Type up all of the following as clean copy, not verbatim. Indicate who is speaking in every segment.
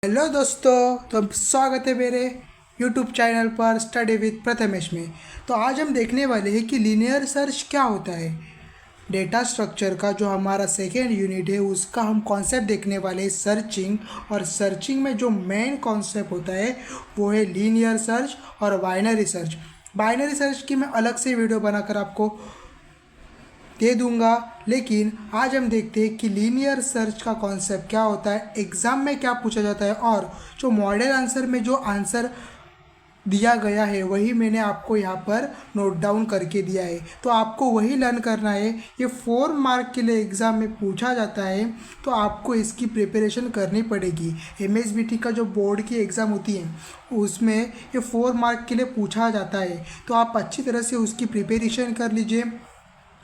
Speaker 1: Hello दोस्तों, तो स्वागत है मेरे यूट्यूब चैनल पर स्टडी विद प्रथमेश में। तो आज हम देखने वाले हैं कि लीनियर सर्च क्या होता है। डेटा स्ट्रक्चर का जो हमारा सेकेंड यूनिट है उसका हम कॉन्सेप्ट देखने वाले हैं सर्चिंग। और सर्चिंग में जो मेन कॉन्सेप्ट होता है वो है लीनियर सर्च और बाइनरी सर्च। बाइनरी सर्च की मैं अलग से वीडियो बनाकर आपको दे दूंगा, लेकिन आज हम देखते हैं कि लीनियर सर्च का कॉन्सेप्ट क्या होता है, एग्ज़ाम में क्या पूछा जाता है और जो मॉडल आंसर में जो आंसर दिया गया है वही मैंने आपको यहाँ पर नोट डाउन करके दिया है। तो आपको वही लर्न करना है। ये 4 मार्क के लिए एग्ज़ाम में पूछा जाता है, तो आपको इसकी प्रिपरेशन करनी पड़ेगी। एमएसबीटी का जो बोर्ड की एग्ज़ाम होती है उसमें ये 4 मार्क के लिए पूछा जाता है, तो आप अच्छी तरह से उसकी प्रिपरेशन कर लीजिए।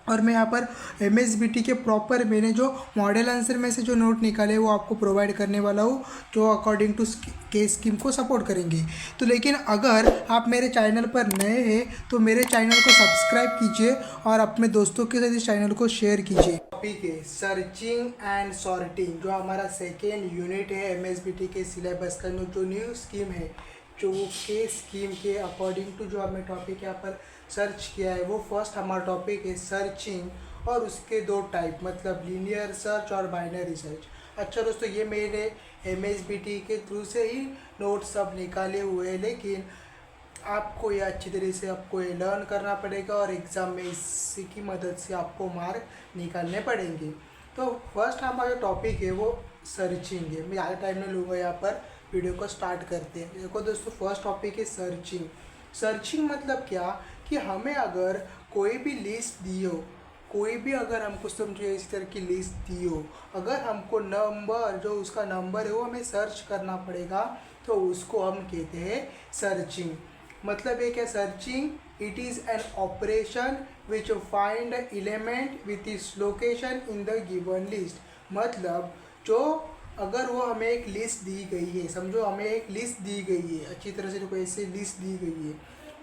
Speaker 1: और मैं यहाँ पर एमएसबीटी के प्रॉपर मैंने जो मॉडल आंसर में से जो नोट निकाले वो आपको प्रोवाइड करने वाला हूँ, जो अकॉर्डिंग टू के स्कीम को सपोर्ट करेंगे। तो लेकिन अगर आप मेरे चैनल पर नए हैं तो मेरे चैनल को सब्सक्राइब कीजिए और अपने दोस्तों के साथ इस चैनल को शेयर कीजिए। टॉपिक है सर्चिंग एंड सॉर्टिंग, जो हमारा सेकेंड यूनिट है एमएसबीटी के सिलेबस का। जो न्यू स्कीम है, जो के स्कीम के अकॉर्डिंग टू जो हमें टॉपिक यहाँ पर सर्च किया है, वो फर्स्ट हमारा टॉपिक है सर्चिंग। और उसके दो टाइप, मतलब लीनियर सर्च और बाइनरी सर्च। अच्छा दोस्तों, ये मैंने एमएसबीटी के थ्रू से ही नोट सब निकाले हुए हैं, लेकिन आपको ये अच्छी तरह से आपको ये लर्न करना पड़ेगा और एग्ज़ाम में इसी की मदद से आपको मार्क निकालने पड़ेंगे। तो फर्स्ट हमारा जो टॉपिक है वो सर्चिंग है। मैं ज़्यादा टाइम नहीं लूँगा, यहाँ पर वीडियो को स्टार्ट करते हैं। देखो दोस्तों, फर्स्ट टॉपिक है सर्चिंग। सर्चिंग मतलब क्या कि हमें अगर कोई भी लिस्ट दी हो, कोई भी अगर हमको समझो इस तरह की लिस्ट दी हो, अगर हमको नंबर जो उसका नंबर है वो हमें सर्च करना पड़ेगा, तो उसको हम कहते हैं सर्चिंग। मतलब ये क्या searching, it is an operation which find element with its location in the given list. मतलब जो अगर वो हमें एक लिस्ट दी गई है, समझो हमें एक लिस्ट दी गई है, अच्छी तरह से कोई ऐसी लिस्ट दी गई है,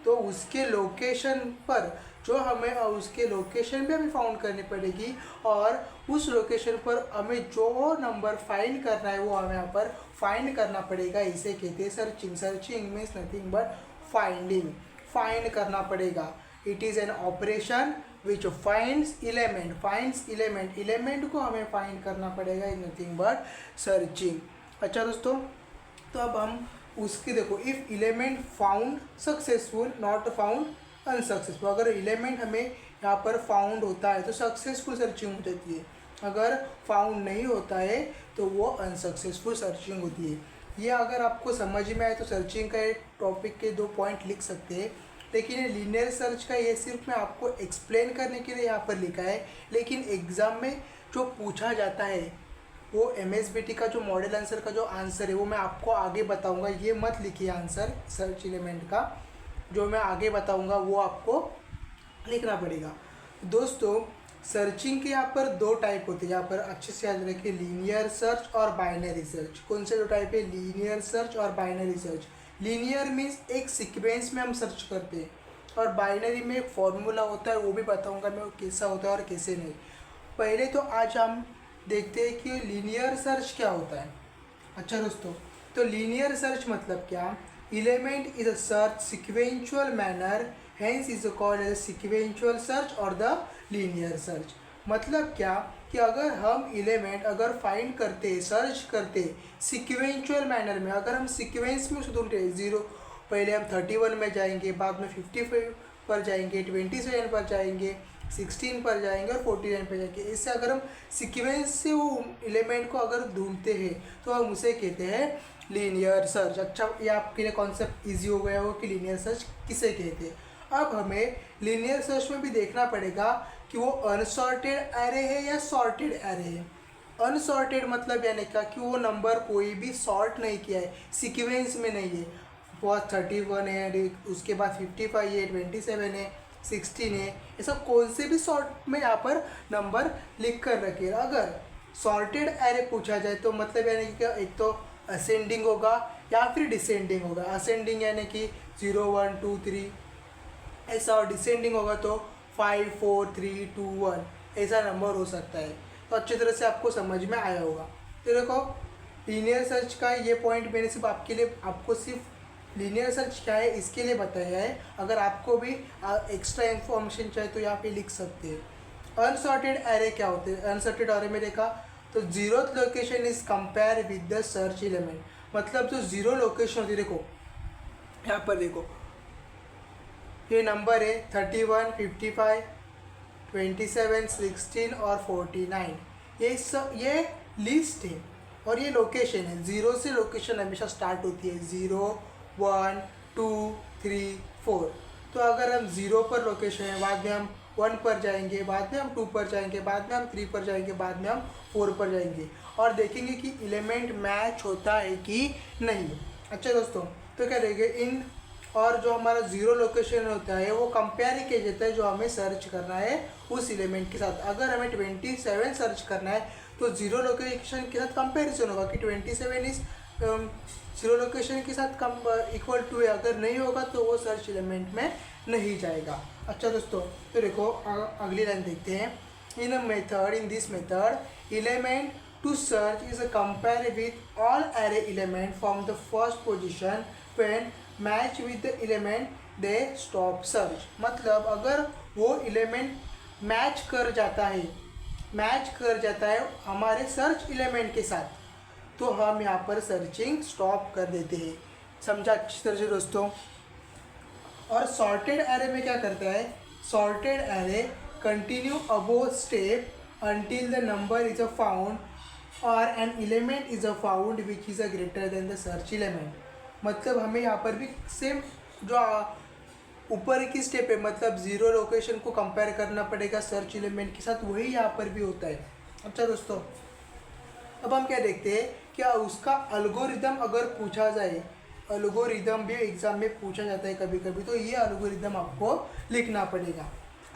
Speaker 1: तो उसके लोकेशन पर जो हमें उसके लोकेशन भी हमें फाउंड करनी पड़ेगी, और उस लोकेशन पर हमें जो नंबर फाइंड करना है वो हमें यहाँ पर फाइंड करना पड़ेगा। इसे कहते हैं searching. Searching means nothing but finding, find करना पड़ेगा। It is an operation which finds element, finds element, element को हमें फाइंड करना पड़ेगा, इज नथिंग बट सर्चिंग। अच्छा दोस्तों, तो अब हम उसके देखो, if element found successful not found unsuccessful. अगर एलिमेंट हमें यहाँ पर फाउंड होता है तो सक्सेसफुल सर्चिंग हो जाती है, अगर फाउंड नहीं होता है तो वो अनसक्सेसफुल सर्चिंग होती है। ये अगर आपको समझ में आए तो सर्चिंग का एक टॉपिक के 2 पॉइंट लिख सकते हैं, लेकिन ये लीनियर सर्च का ये सिर्फ मैं आपको एक्सप्लेन करने के लिए यहाँ पर लिखा है। लेकिन एग्ज़ाम में जो पूछा जाता है वो एमएसबीटी का जो मॉडल आंसर का जो आंसर है वो मैं आपको आगे बताऊंगा। ये मत लिखिए आंसर सर्च एलिमेंट का, जो मैं आगे बताऊंगा वो आपको लिखना पड़ेगा। दोस्तों, सर्चिंग के यहाँ पर 2 टाइप होते हैं, यहाँ पर अच्छे से याद रखिए, लीनियर सर्च और बाइनरी सर्च। कौन से 2 टाइप है, लीनियर सर्च और बाइनरी सर्च। लीनियर मीन्स एक सीक्वेंस में हम सर्च करते हैं, और बाइनरी में एक फॉर्मूला होता है, वो भी बताऊंगा मैं वो कैसा होता है और कैसे नहीं। पहले तो आज हम देखते हैं कि लीनियर सर्च क्या होता है। अच्छा दोस्तों, तो लीनियर सर्च मतलब क्या, element is a search sequential manner, hence is called as sequential search और द लीनियर सर्च। मतलब क्या कि अगर हम एलिमेंट अगर फाइंड करते, सर्च करते सिक्वेंचुअल मैनर में, अगर हम सीक्वेंस में उसे ढूंढते, 0 पहले हम 31 में जाएंगे, बाद में 55 पर जाएंगे, 27 पर जाएंगे, 16 पर जाएंगे और 49 पर जाएंगे, इससे अगर हम सीक्वेंस से वो एलिमेंट को अगर ढूंढते हैं तो हम उसे कहते हैं लीनियर सर्च। अच्छा, ये आपके लिए कॉन्सेप्ट इजी हो गया हो कि लीनियर सर्च किसे कहते हैं। अब हमें लीनियर सर्च में भी देखना पड़ेगा कि वो अनसॉर्टेड एरे है या सॉर्टेड एरे है। अनसॉर्टेड मतलब यानी क्या कि वो नंबर कोई भी सॉर्ट नहीं किया है, सीक्वेंस में नहीं है। बहुत 31 है, उसके बाद 55 है, 27 है, 16 है, ऐसा कौन से भी सॉर्ट में यहाँ पर नंबर लिख कर रखे। अगर सॉर्टेड एरे पूछा जाए तो मतलब यानी कि एक तो असेंडिंग होगा या फिर डिसेंडिंग होगा। असेंडिंग यानी कि 0 1 2 3 ऐसा, और डिसेंडिंग होगा तो 5 4 3 2 1 ऐसा नंबर हो सकता है। तो अच्छी तरह से आपको समझ में आया होगा। तो देखो, लीनियर सर्च का ये पॉइंट मैंने सिर्फ आपके लिए, आपको सिर्फ लीनियर सर्च क्या है इसके लिए बताया है। अगर आपको भी एक्स्ट्रा इन्फॉर्मेशन चाहिए तो यहाँ पे लिख सकते हैं। अनसॉर्टेड एरे क्या होते हैं? अनसॉर्टेड एरे में देखा तो zeroth location is compare with the search element, मतलब जो जीरो लोकेशन होती है, देखो यहाँ पर देखो ये नंबर है 31, 55, 27, 16 और 49, ये लिस्ट है और ये लोकेशन है। ज़ीरो से लोकेशन हमेशा स्टार्ट होती है, 0, 1, 2, 3, 4। तो अगर हम 0 पर लोकेशन है, बाद में हम 1 पर जाएंगे, बाद में हम 2 पर जाएंगे, बाद में हम 3 पर जाएंगे, बाद में हम 4 पर जाएंगे और देखेंगे कि एलिमेंट मैच होता है कि नहीं। अच्छा दोस्तों, तो क्या रहेगा इन, और जो हमारा जीरो लोकेशन होता है वो कंपेयर किया जाता है जो हमें सर्च करना है उस एलिमेंट के साथ। अगर हमें 27 सर्च करना है तो जीरो लोकेशन के साथ कंपैरिजन होगा कि 27 इस जीरो लोकेशन के साथ इक्वल टू है। अगर नहीं होगा तो वो सर्च एलिमेंट में नहीं जाएगा। अच्छा दोस्तों, तो देखो अगली लाइन देखते हैं। In this method element to search is a compare with all array element from the first position when match with the element they stop search. मतलब अगर वो एलिमेंट मैच कर जाता है हमारे सर्च एलिमेंट के साथ, तो हम यहाँ पर सर्चिंग स्टॉप कर देते हैं। समझा अच्छी तरह से दोस्तों। और सॉर्टेड एरे में क्या करता है? Sorted array continue above step until the number is a found और an element is a found which is a greater than the search element. मतलब हमें यहाँ पर भी सेम जो ऊपर की स्टेप है, मतलब जीरो लोकेशन को कंपेयर करना पड़ेगा सर्च एलिमेंट के साथ, वही यहाँ पर भी होता है। अच्छा दोस्तों, अब हम क्या देखते हैं, क्या उसका एल्गोरिदम अगर पूछा जाए, एल्गोरिदम भी एग्जाम में पूछा जाता है कभी कभी, तो ये एल्गोरिदम आपको लिखना पड़ेगा।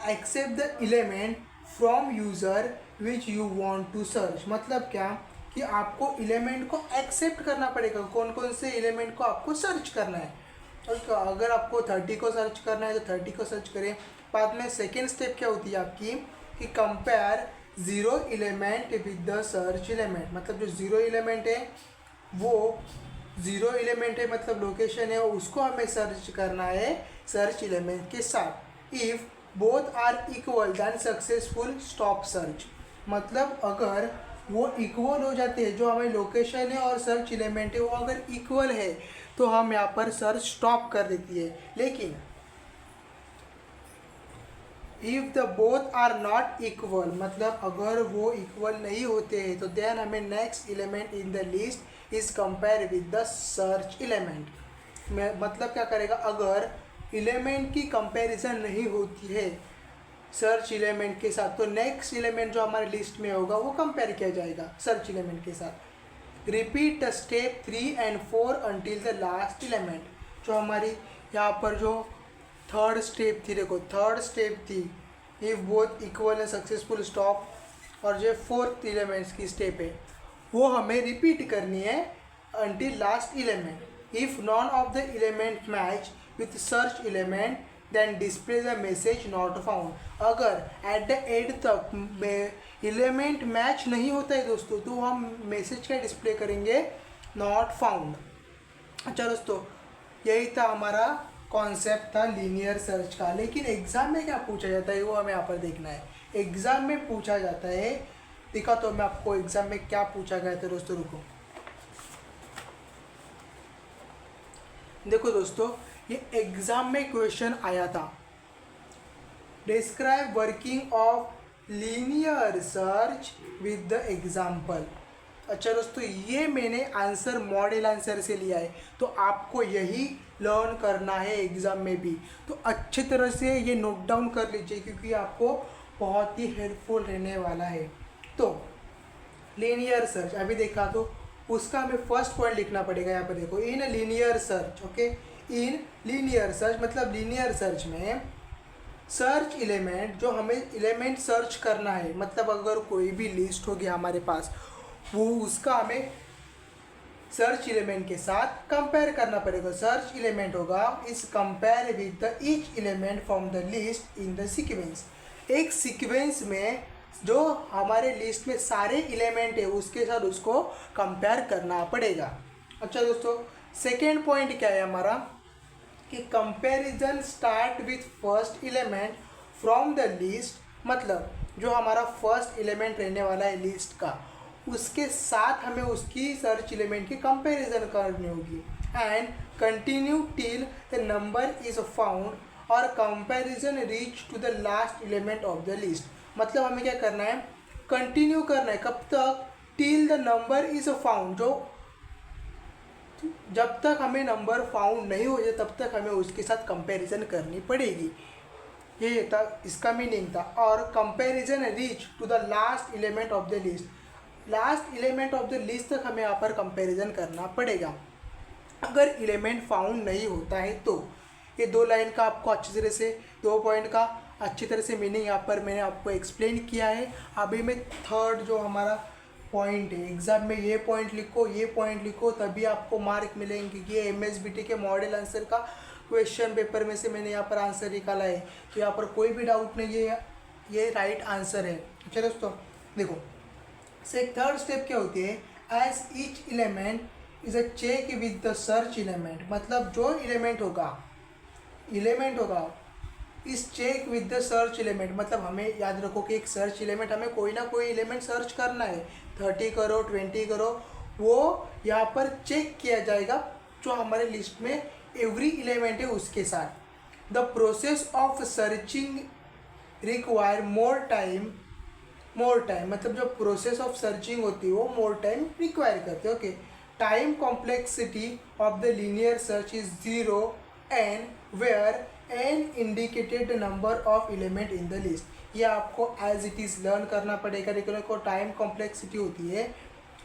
Speaker 1: Accept the element from user which you want to search. मतलब क्या कि आपको एलिमेंट को एक्सेप्ट करना पड़ेगा, कौन कौन से एलिमेंट को आपको सर्च करना है। तो अगर आपको 30 को सर्च करना है तो 30 को सर्च करें। बाद में सेकेंड स्टेप क्या होती है आपकी कि compare zero element with the search element. मतलब जो जीरो एलिमेंट है वो जीरो एलिमेंट है, मतलब लोकेशन है, उसको हमें सर्च करना है सर्च एलिमेंट के साथ। If both are equal then successful stop search. मतलब अगर वो इक्वल हो जाते हैं, जो हमें लोकेशन है और सर्च एलिमेंट है वो अगर इक्वल है तो हम यहाँ पर सर्च स्टॉप कर देती है। लेकिन if the both are not equal, मतलब अगर वो इक्वल नहीं होते हैं तो देन हमें next element in the list is compare with the search element. मतलब क्या करेगा, अगर एलिमेंट की कंपैरिजन नहीं होती है सर्च एलिमेंट के साथ तो नेक्स्ट एलिमेंट जो हमारे लिस्ट में होगा वो कंपेयर किया जाएगा सर्च एलिमेंट के साथ। Repeat the step 3 and 4 until the last element. जो हमारी यहाँ पर जो थर्ड स्टेप थी, देखो थर्ड स्टेप थी if both equal and successful stop, और जो फोर्थ एलिमेंट्स की स्टेप है वो हमें रिपीट करनी है until last element. If none of the element match with search element then display the message not found. अगर एट द एंड तक एलिमेंट मैच नहीं होता है दोस्तों तो हम मैसेज क्या डिस्प्ले करेंगे, नॉट फाउंड। अच्छा दोस्तों, यही था हमारा कॉन्सेप्ट था लीनियर सर्च का। लेकिन एग्ज़ाम में क्या पूछा जाता है वो हमें यहाँ पर देखना है। एग्ज़ाम में पूछा जाता है, देखा तो मैं आपको एग्ज़ाम में क्या पूछा गया था दोस्तों, रुको देखो दोस्तों, ये एग्ज़ाम में क्वेश्चन आया था, describe working of linear search with the example. अच्छा दोस्तों, ये मैंने आंसर मॉडल आंसर से लिया है, तो आपको यही लर्न करना है एग्ज़ाम में भी। तो अच्छी तरह से ये नोट डाउन कर लीजिए क्योंकि आपको बहुत ही हेल्पफुल रहने वाला है। तो लीनियर सर्च अभी देखा तो उसका हमें फर्स्ट पॉइंट लिखना पड़ेगा। यहाँ पर देखो, in linear search, okay, in linear search मतलब लीनियर सर्च में सर्च एलिमेंट, जो हमें एलिमेंट सर्च करना है, मतलब अगर कोई भी लिस्ट होगी हमारे पास वो उसका हमें सर्च एलिमेंट के साथ कंपेयर करना पड़ेगा। सर्च एलिमेंट होगा इस compare with the each element from the list in the sequence. एक सीक्वेंस में जो हमारे लिस्ट में सारे एलिमेंट है उसके साथ उसको कंपेयर करना पड़ेगा। अच्छा दोस्तों, सेकेंड पॉइंट क्या है हमारा कि comparison start with first element from the list, मतलब जो हमारा फर्स्ट एलिमेंट रहने वाला है लिस्ट का उसके साथ हमें उसकी सर्च एलिमेंट की कंपैरिजन करनी होगी and continue till the number is found और comparison reach to the last element of the list. मतलब हमें क्या करना है, कंटिन्यू करना है कब तक, till the number is found, जो जब तक हमें नंबर फाउंड नहीं हो जाए तब तक हमें उसके साथ कंपैरिजन करनी पड़ेगी। ये था इसका मीनिंग था। और comparison reach to the last element of the list, last element of the list तक हमें यहाँ पर कंपैरिजन करना पड़ेगा। अगर एलिमेंट फाउंड नहीं होता है तो ये दो लाइन का आपको अच्छी तरह से, दो पॉइंट का अच्छी तरह से मीनिंग यहाँ पर मैंने आपको एक्सप्लेन किया है। अभी मैं थर्ड जो हमारा पॉइंट है, एग्जाम में ये पॉइंट लिखो, ये पॉइंट लिखो, तभी आपको मार्क मिलेंगे। ये एमएसबीटी के मॉडल आंसर का क्वेश्चन पेपर में से मैंने यहाँ पर आंसर निकाला है, तो यहाँ पर कोई भी डाउट नहीं है, ये राइट आंसर है। अच्छा दोस्तों देखो, से थर्ड स्टेप क्या होती है, as each element is a check with the search element, मतलब जो एलिमेंट होगा इस check with the search element, मतलब हमें याद रखो कि एक सर्च एलिमेंट हमें कोई ना कोई एलिमेंट सर्च करना है, 30 करो 20 करो, वो यहाँ पर चेक किया जाएगा जो हमारे लिस्ट में एवरी एलिमेंट है उसके साथ। The process of searching require more time, मतलब जो प्रोसेस ऑफ सर्चिंग होती है वो मोर टाइम रिक्वायर करते हैं। Okay, time complexity of the linear search is 0 n where n indicated number of element in the list. ये आपको as it is learn करना पड़ेगा। लेकिन को टाइम कॉम्प्लेक्सिटी होती है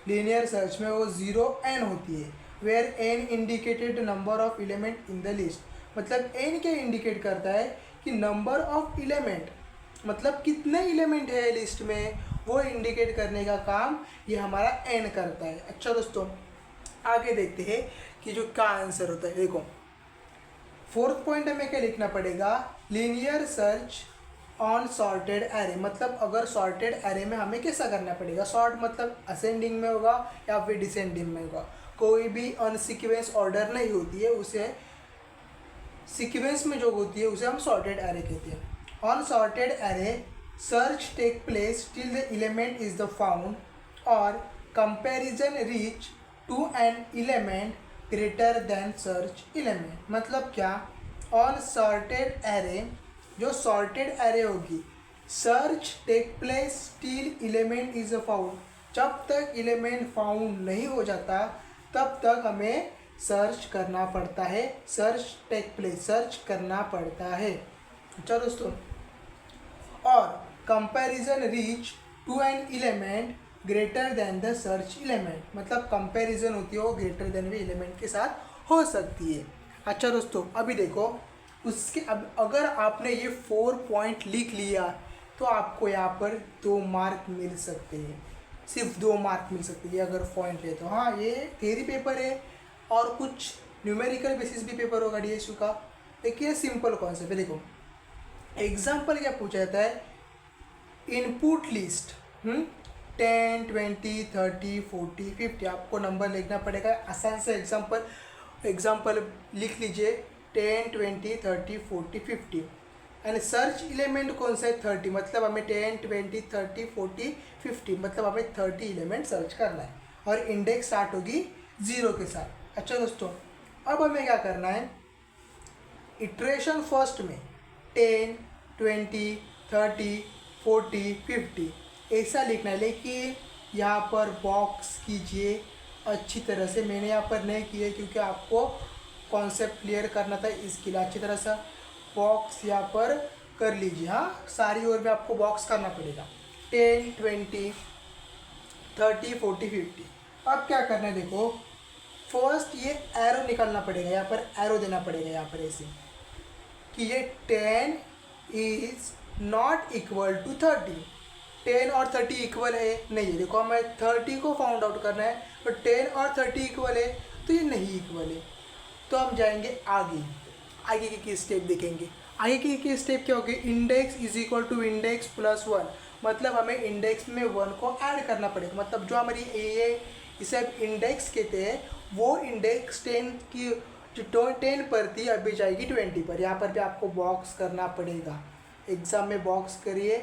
Speaker 1: लीनियर सर्च में वो 0n होती है, where n indicated number of element in the list, मतलब एन क्या इंडिकेट करता है कि नंबर ऑफ एलिमेंट, मतलब कितने एलिमेंट है लिस्ट में, वो इंडिकेट करने का काम ये हमारा एन करता है। अच्छा दोस्तों, आगे देखते हैं कि जो क्या आंसर होता है। देखो फोर्थ पॉइंट हमें क्या लिखना पड़ेगा, linear search on sorted array, मतलब अगर सॉर्टेड एरे में हमें कैसा करना पड़ेगा, सॉर्ट मतलब असेंडिंग में होगा या फिर डिसेंडिंग में होगा, कोई भी अनसीक्वेंस ऑर्डर नहीं होती है, उसे सीक्वेंस में जो होती है उसे हम सॉर्टेड एरे कहते हैं। On sorted array search take place till the element is the found और comparison reach to an element greater than search element, मतलब क्या, ऑन सॉर्टेड एरे, जो सॉर्टेड एरे होगी, search take place till element is found, जब तक element found नहीं हो जाता तब तक हमें सर्च करना पड़ता है, सर्च टेक प्लेस, सर्च करना पड़ता है। अच्छा दोस्तों, और comparison reach to an element greater than the search element, मतलब कंपैरिजन होती है वो ग्रेटर देन भी एलिमेंट के साथ हो सकती है। अच्छा दोस्तों, अभी देखो उसके, अब अगर आपने ये 4 पॉइंट लिख लिया तो आपको यहाँ पर 2 मार्क मिल सकते हैं, सिर्फ 2 मार्क मिल सकते हैं अगर पॉइंट ले तो। हाँ, ये थ्योरी पेपर है और कुछ न्यूमेरिकल बेसिस भी पेपर होगा डीएसयू का, लेकिन ये सिंपल कॉन्सेप्ट है। देखो एग्जाम्पल क्या पूछा जाता है, इनपुट लिस्ट 10 20 30 40 50, आपको नंबर लिखना पड़ेगा। आसान से एग्जाम्पल लिख लीजिए, 10 20 30 40 50, एंड सर्च एलिमेंट कौन सा है, 30, मतलब हमें 10 20 30 40 50, मतलब हमें 30 एलिमेंट सर्च करना है और इंडेक्स स्टार्ट होगी 0 के साथ। अच्छा दोस्तों, अब हमें क्या करना है, इटरेशन फर्स्ट में 10 20 30 40 50 ऐसा लिखना है, लेकिन यहाँ पर बॉक्स कीजिए अच्छी तरह से। मैंने यहाँ पर नहीं किया क्योंकि आपको कॉन्सेप्ट क्लियर करना था, इसके लिए अच्छी तरह से बॉक्स यहाँ पर कर लीजिए। हाँ, सारी ओर में आपको बॉक्स करना पड़ेगा, 10 20 30 40 50। अब क्या करना है, देखो फर्स्ट ये एरो निकालना पड़ेगा, यहाँ पर एरो देना पड़ेगा यहाँ पर ऐसे कि ये 10 इज नॉट इक्वल टू 30, 10 और 30 इक्वल है नहीं है। देखो हमें 30 को फाउंड आउट करना है, तो 10 और 30 इक्वल है तो ये नहीं इक्वल है। तो हम जाएंगे आगे के स्टेप देखेंगे। आगे के स्टेप क्या होगी, index is equal to index plus 1, मतलब हमें इंडेक्स में 1 को ऐड करना पड़ेगा। मतलब जो हमारी ये इसे इंडेक्स कहते हैं, वो इंडेक्स 10 की जो 10 पर थी अभी जाएगी 20 पर। यहाँ पर भी आपको बॉक्स करना पड़ेगा, एग्ज़ाम में बॉक्स करिए,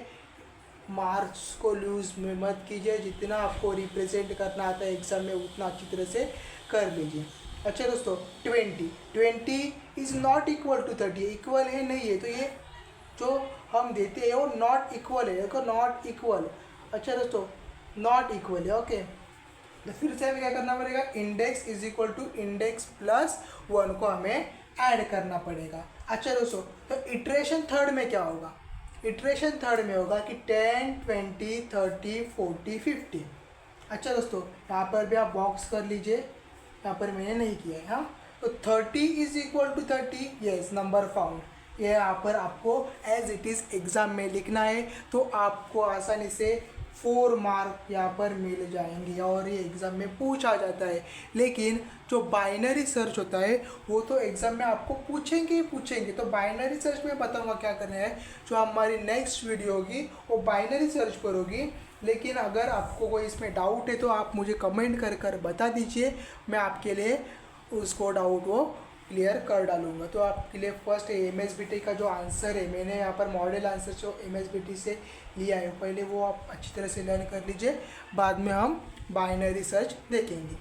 Speaker 1: मार्क्स को लूज में मत कीजिए, जितना आपको रिप्रेजेंट करना आता है एग्ज़ाम में उतना अच्छी तरह से कर लीजिए। अच्छा दोस्तों, 20 is not equal to 30, equal है नहीं है, तो ये जो हम देते हैं वो नॉट इक्वल है, देखो नॉट इक्वल। अच्छा दोस्तों, नॉट इक्वल है, ओके। तो फिर से हमें क्या करना पड़ेगा, index is equal to index plus 1 को हमें ऐड करना पड़ेगा। अच्छा दोस्तों, तो इटरेशन थर्ड में क्या होगा, इटरेशन थर्ड में होगा कि 10, 20, 30, 40, 50। अच्छा दोस्तों, यहाँ पर भी आप बॉक्स कर लीजिए, यहाँ पर मैंने नहीं किया है। हाँ, तो 30 is equal to 30, yes, number found. ये यहाँ पर आपको एज इट इज़ एग्ज़ाम में लिखना है, तो आपको आसानी से 4 मार्क यहाँ पर मिल जाएंगे और ये एग्ज़ाम में पूछा जाता है। लेकिन जो बाइनरी सर्च होता है वो तो एग्ज़ाम में आपको पूछेंगे ही पूछेंगे। तो बाइनरी सर्च में बताऊँगा क्या करना है, जो हमारी नेक्स्ट वीडियो होगी वो बाइनरी सर्च पर होगी। लेकिन अगर आपको कोई इसमें डाउट है तो आप मुझे कमेंट कर बता दीजिए, मैं आपके लिए उसको डाउट वो क्लियर कर डालूंगा। तो आपके लिए फर्स्ट MSBT का जो आंसर है, मैंने यहाँ पर मॉडल आंसर जो MSBT से लिया है, पहले वो आप अच्छी तरह से लर्न कर लीजिए, बाद में हम बाइनरी सर्च देखेंगे।